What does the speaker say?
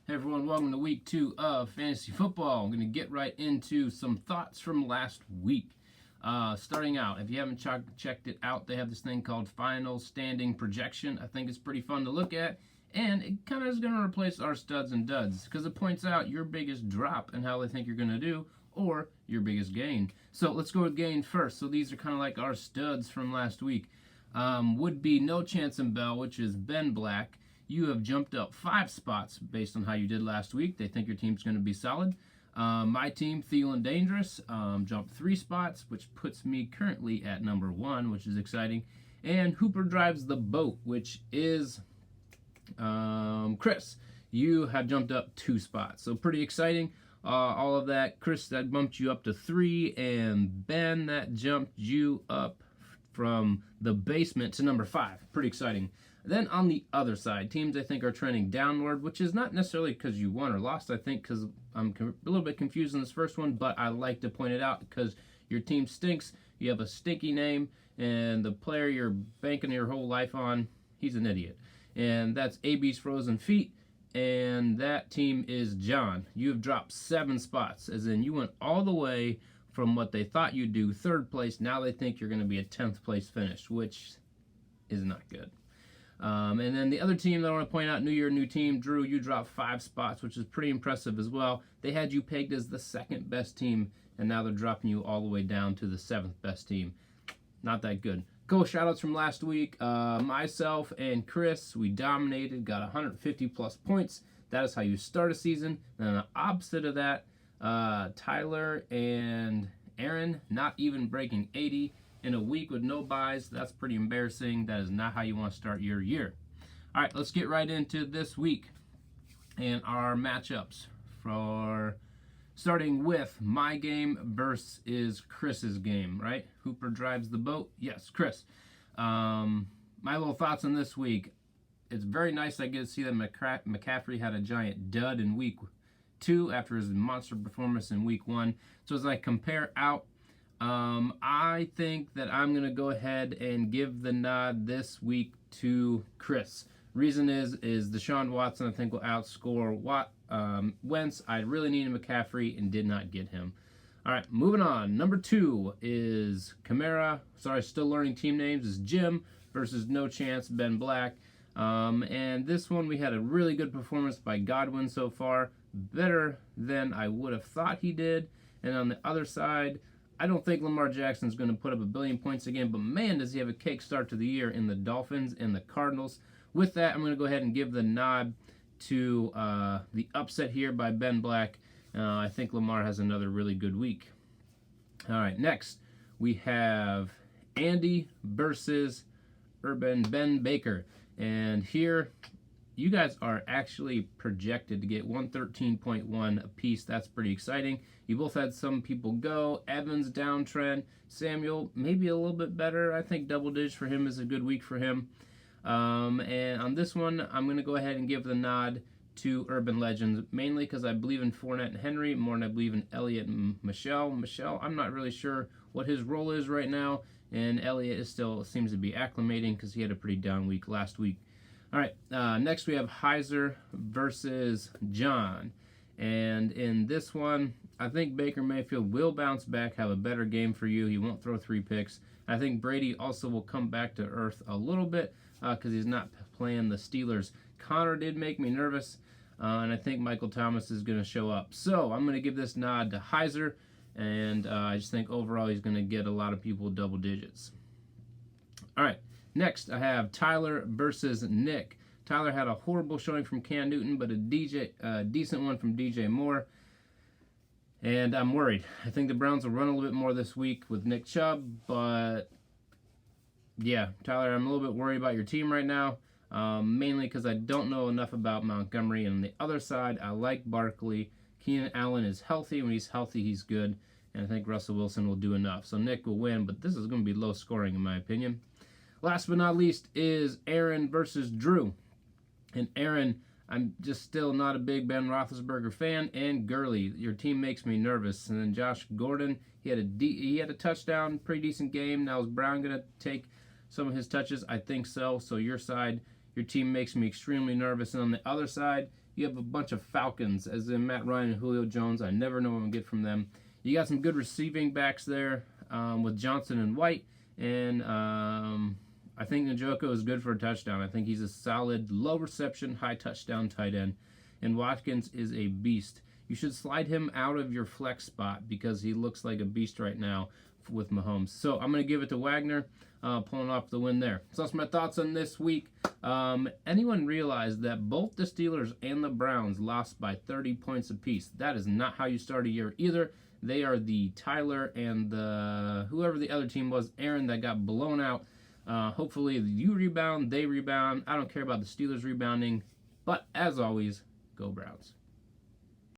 Hey everyone, welcome to week 2 of fantasy football. I'm going to get right into some thoughts from last week. Starting out, if you haven't checked it out, they have this thing called Final Standing Projection. I think it's pretty fun to look at, and it kind of is going to replace our studs and duds because it points out your biggest drop and how they think you're going to do, or your biggest gain. So let's go with gain first. So these are kind of like our studs from last week. Would be No Chance in Bell, which is Ben Black. You have jumped up 5 spots based on how you did last week. They think your team's going to be solid. My team, Thielen Dangerous, jumped 3 spots, which puts me currently at number 1, which is exciting. And Hooper Drives the Boat, which is Chris. You have jumped up 2 spots, so pretty exciting. All of that. Chris, that bumped you up to 3, and Ben, that jumped you up from the basement to number 5. Pretty exciting. Then on the other side, teams I think are trending downward, which is not necessarily because you won or lost. I think because I'm a little bit confused in this first one, but I like to point it out because your team stinks. You have a stinky name, and the player you're banking your whole life on, he's an idiot. And that's AB's Frozen Feet, and that team is John. You have dropped 7 spots, as in you went all the way from what they thought you'd do, 3rd place. Now they think you're going to be a 10th place finish, which is not good. And then the other team that I want to point out, New Year, New Team, Drew, you dropped 5 spots, which is pretty impressive as well. They had you pegged as the 2nd best team, and now they're dropping you all the way down to the 7th best team. Not that good. Cool shoutouts from last week. Myself and Chris, we dominated, got 150 plus points. That is how you start a season. And then the opposite of that, Tyler and Aaron not even breaking 80 in a week with no buys. That's pretty embarrassing. That is not how you want to start your year. All right, let's get right into this week and our matchups. For starting with my game versus Chris's game, right? Hooper Drives the Boat. Yes, Chris. My little thoughts on this week. It's very nice I get to see that McCaffrey had a giant dud in week 2 after his monster performance in week 1. So as I compare out, I think that I'm going to go ahead and give the nod this week to Chris. Reason is Deshaun Watson I think will outscore Wentz. I really needed McCaffrey and did not get him. All right, moving on. Number 2 is Kamara. Sorry, still learning team names. Is Jim versus No Chance, Ben Black. And this one we had a really good performance by Godwin so far. Better than I would have thought he did. And on the other side, I don't think Lamar Jackson's going to put up 1 billion points again, but man, does he have a cake start to the year in the Dolphins and the Cardinals. With that, I'm going to go ahead and give the nod to the upset here by Ben Black. I think Lamar has another really good week. All right, next we have Andy versus Urban Ben Baker. And here, you guys are actually projected to get 113.1 apiece. That's pretty exciting. You both had some people go. Evans downtrend. Samuel maybe a little bit better. I think double digits for him is a good week for him. And on this one, I'm going to go ahead and give the nod to Urban Legends, mainly because I believe in Fournette and Henry more than I believe in Elliott and Michelle. Michelle, I'm not really sure what his role is right now, and Elliott is still seems to be acclimating because he had a pretty down week last week. All right, next we have Heiser versus John. And in this one, I think Baker Mayfield will bounce back, have a better game for you. He won't throw 3 picks. I think Brady also will come back to earth a little bit because he's not playing the Steelers. Connor did make me nervous, and I think Michael Thomas is going to show up. So I'm going to give this nod to Heiser, and I just think overall he's going to get a lot of people double digits. All right. Next, I have Tyler versus Nick. Tyler had a horrible showing from Cam Newton, but a decent one from DJ Moore. And I'm worried. I think the Browns will run a little bit more this week with Nick Chubb, but yeah, Tyler, I'm a little bit worried about your team right now, mainly because I don't know enough about Montgomery. And on the other side, I like Barkley. Keenan Allen is healthy. When he's healthy, he's good. And I think Russell Wilson will do enough. So Nick will win, but this is going to be low scoring in my opinion. Last but not least is Aaron versus Drew. And Aaron, I'm just still not a big Ben Roethlisberger fan. And Gurley, your team makes me nervous. And then Josh Gordon, he had a touchdown, pretty decent game. Now is Brown going to take some of his touches? I think so. So your side, your team makes me extremely nervous. And on the other side, You have a bunch of Falcons, as in Matt Ryan and Julio Jones. I never know what I'm going to get from them. You got some good receiving backs there with Johnson and White. And I think Njoku is good for a touchdown. I think he's a solid, low reception, high touchdown tight end. And Watkins is a beast. You should slide him out of your flex spot because he looks like a beast right now with Mahomes. So I'm going to give it to Wagner, pulling off the win there. So that's my thoughts on this week. Anyone realize that both the Steelers and the Browns lost by 30 points apiece? That is not how you start a year either. They are the Tyler and the whoever the other team was, Aaron, that got blown out. Hopefully you rebound, they rebound. I don't care about the Steelers rebounding. But as always, go Browns.